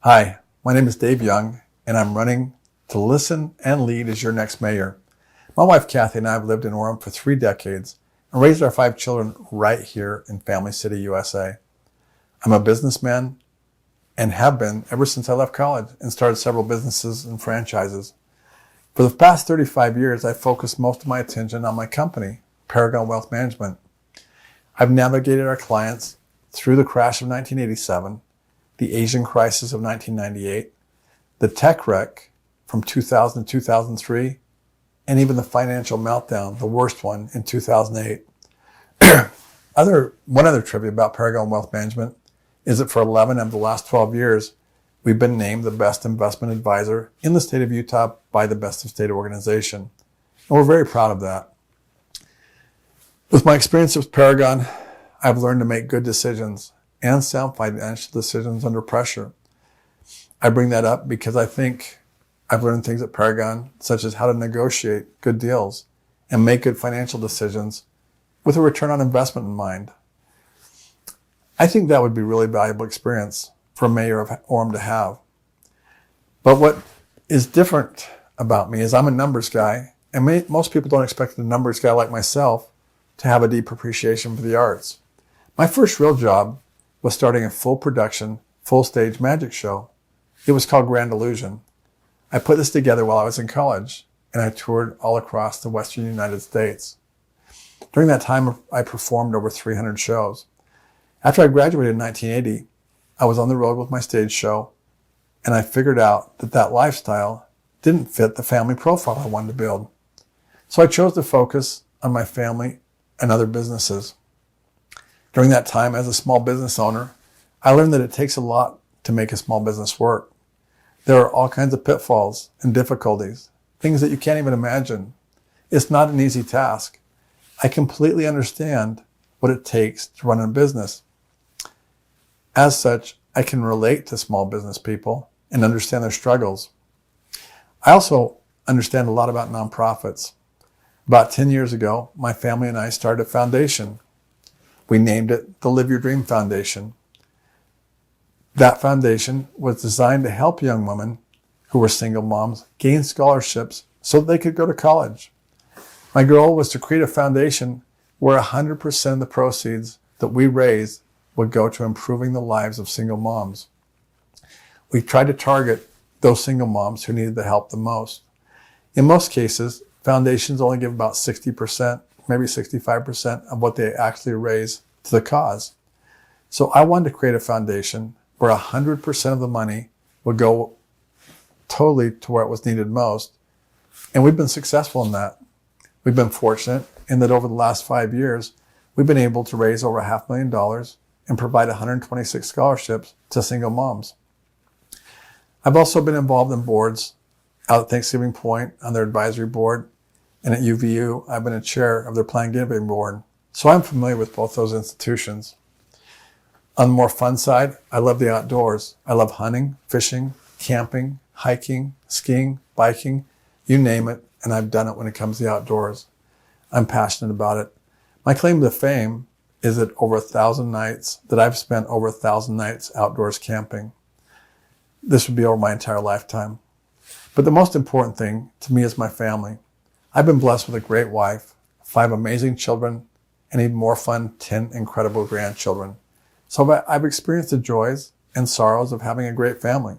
Hi, my name is Dave Young, and I'm running to listen and lead as your next mayor. My wife Kathy and I have lived in Orem for 3 decades and raised our 5 children right here in Family City, USA. I'm a businessman and have been ever since I left college and started several businesses and franchises. For the past 35 years, I've focused most of my attention on my company, Paragon Wealth Management. I've navigated our clients through the crash of 1987, the Asian crisis of 1998, the tech wreck from 2000 to 2003, and even the financial meltdown, the worst one, in 2008. One other trivia about Paragon Wealth Management is that for 11 of the last 12 years, we've been named the best investment advisor in the state of Utah by the Best of State organization. And we're very proud of that. With my experience with Paragon, I've learned to make good decisions and sound financial decisions under pressure. I bring that up because I think I've learned things at Paragon, such as how to negotiate good deals and make good financial decisions with a return on investment in mind. I think that would be a really valuable experience for a mayor of Orem to have. But what is different about me is I'm a numbers guy, and most people don't expect a numbers guy like myself to have a deep appreciation for the arts. My first real job was starting a full production, full stage magic show. It was called Grand Illusion. I put this together while I was in college, and I toured all across the Western United States. During that time, I performed over 300 shows. After I graduated in 1980, I was on the road with my stage show, and I figured out that that lifestyle didn't fit the family profile I wanted to build. So I chose to focus on my family and other businesses. During that time, as a small business owner, I learned that it takes a lot to make a small business work. There are all kinds of pitfalls and difficulties, things that you can't even imagine. It's not an easy task. I completely understand what it takes to run a business. As such, I can relate to small business people and understand their struggles. I also understand a lot about nonprofits. About 10 years ago, my family and I started a foundation. We named it the Live Your Dream Foundation. That foundation was designed to help young women who were single moms gain scholarships so that they could go to college. My goal was to create a foundation where 100% of the proceeds that we raised would go to improving the lives of single moms. We tried to target those single moms who needed the help the most. In most cases, foundations only give about 60%, maybe 65% of what they actually raise to the cause. So I wanted to create a foundation where 100% of the money would go totally to where it was needed most. And we've been successful in that. We've been fortunate in that over the last 5 years, we've been able to raise over $500,000 and provide 126 scholarships to single moms. I've also been involved in boards out at Thanksgiving Point on their advisory board, and at UVU, I've been a chair of their Planned Giving board. So I'm familiar with both those institutions. On the more fun side, I love the outdoors. I love hunting, fishing, camping, hiking, skiing, biking, you name it, and I've done it when it comes to the outdoors. I'm passionate about it. My claim to fame is that I've spent over 1,000 nights outdoors camping. This would be over my entire lifetime. But the most important thing to me is my family. I've been blessed with a great wife, 5 amazing children, and even more fun, 10 incredible grandchildren. So I've experienced the joys and sorrows of having a great family.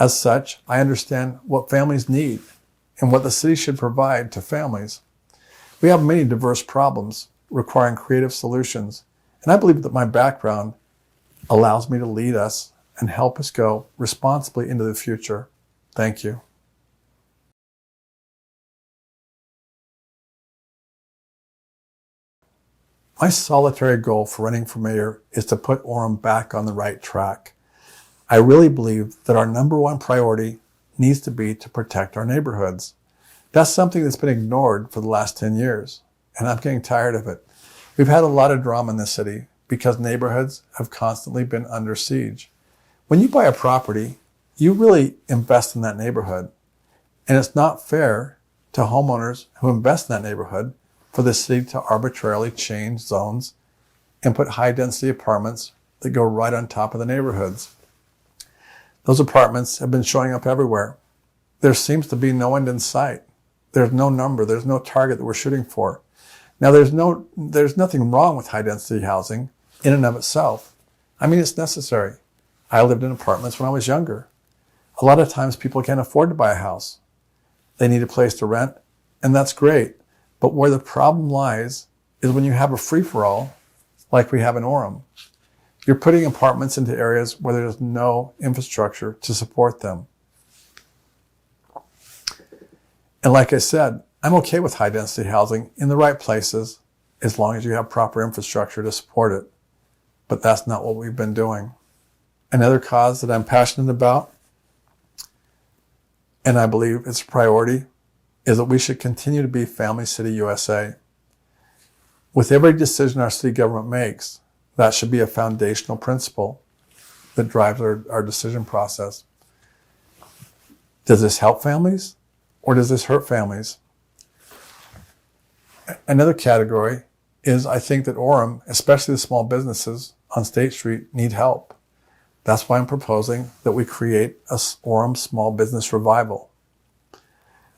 As such, I understand what families need and what the city should provide to families. We have many diverse problems requiring creative solutions, and I believe that my background allows me to lead us and help us go responsibly into the future. Thank you. My solitary goal for running for mayor is to put Orem back on the right track. I really believe that our number one priority needs to be to protect our neighborhoods. That's something that's been ignored for the last 10 years, and I'm getting tired of it. We've had a lot of drama in this city because neighborhoods have constantly been under siege. When you buy a property, you really invest in that neighborhood, and it's not fair to homeowners who invest in that neighborhood for the city to arbitrarily change zones and put high-density apartments that go right on top of the neighborhoods. Those apartments have been showing up everywhere. There seems to be no end in sight. There's no number. There's no target that we're shooting for. Now, there's nothing wrong with high density housing in and of itself. I mean, it's necessary. I lived in apartments when I was younger. A lot of times people can't afford to buy a house. They need a place to rent, and that's great. But where the problem lies is when you have a free-for-all like we have in Orem. You're putting apartments into areas where there's no infrastructure to support them. And like I said, I'm okay with high density housing in the right places as long as you have proper infrastructure to support it. But that's not what we've been doing. Another cause that I'm passionate about, and I believe it's a priority, is that we should continue to be Family City USA. With every decision our city government makes, that should be a foundational principle that drives our decision process. Does this help families or does this hurt families? Another category is I think that Orem, especially the small businesses on State Street, need help. That's why I'm proposing that we create a Orem Small Business Revival.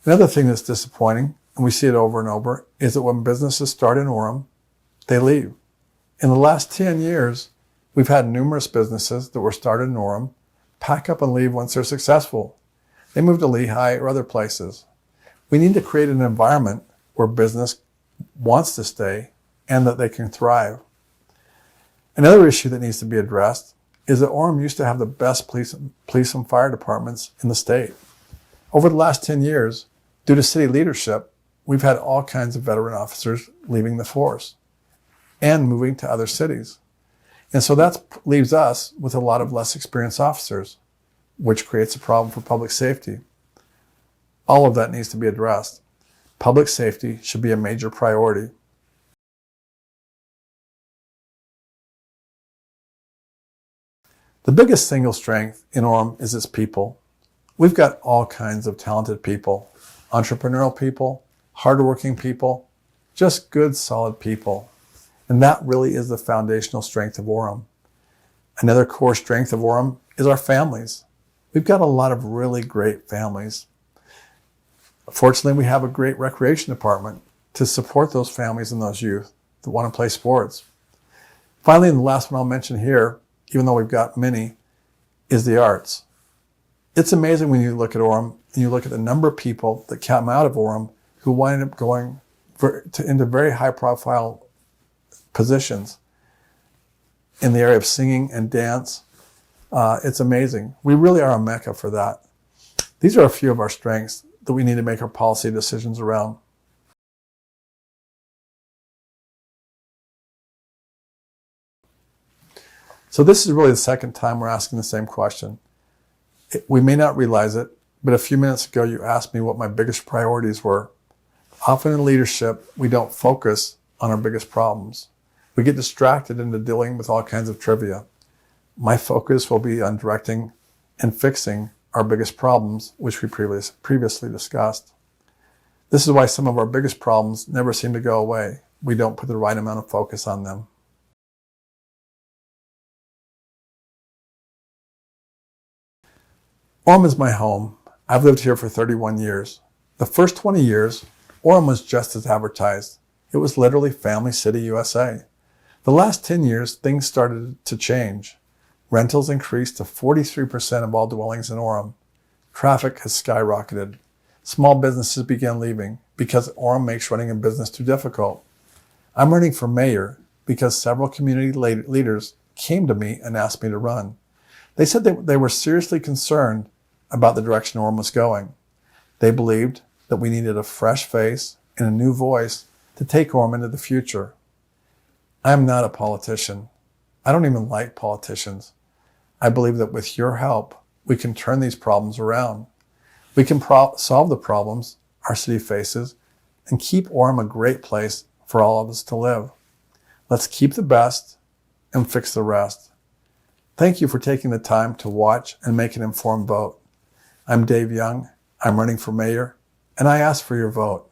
Another thing that's disappointing, and we see it over and over, is that when businesses start in Orem, they leave. In the last 10 years, we've had numerous businesses that were started in Orem pack up and leave once they're successful. They move to Lehigh or other places. We need to create an environment where business wants to stay and that they can thrive. Another issue that needs to be addressed is that Orem used to have the best police and fire departments in the state. Over the last 10 years, due to city leadership, we've had all kinds of veteran officers leaving the force and moving to other cities. And so that leaves us with a lot of less experienced officers, which creates a problem for public safety. All of that needs to be addressed. Public safety should be a major priority. The biggest single strength in Orem is its people. We've got all kinds of talented people, entrepreneurial people, hardworking people, just good, solid people. And that really is the foundational strength of Orem. Another core strength of Orem is our families. We've got a lot of really great families. Fortunately, we have a great recreation department to support those families and those youth that want to play sports. Finally, and the last one I'll mention here, even though we've got many, is the arts. It's amazing when you look at Orem and you look at the number of people that come out of Orem who wind up going into very high-profile positions in the area of singing and dance. It's amazing. We really are a mecca for that. These are a few of our strengths that we need to make our policy decisions around. So this is really the second time we're asking the same question. We may not realize it, but a few minutes ago you asked me what my biggest priorities were. Often in leadership, we don't focus on our biggest problems. We get distracted into dealing with all kinds of trivia. My focus will be on directing and fixing our biggest problems, which we previously discussed. This is why some of our biggest problems never seem to go away. We don't put the right amount of focus on them. Orem is my home. I've lived here for 31 years. The first 20 years, Orem was just as advertised. It was literally Family City USA. The last 10 years, things started to change. Rentals increased to 43% of all dwellings in Orem. Traffic has skyrocketed. Small businesses began leaving because Orem makes running a business too difficult. I'm running for mayor because several community leaders came to me and asked me to run. They said they were seriously concerned about the direction Orem was going. They believed that we needed a fresh face and a new voice to take Orem into the future. I'm not a politician. I don't even like politicians. I believe that with your help, we can turn these problems around. We can solve the problems our city faces and keep Orem a great place for all of us to live. Let's keep the best and fix the rest. Thank you for taking the time to watch and make an informed vote. I'm Dave Young. I'm running for mayor, and I ask for your vote.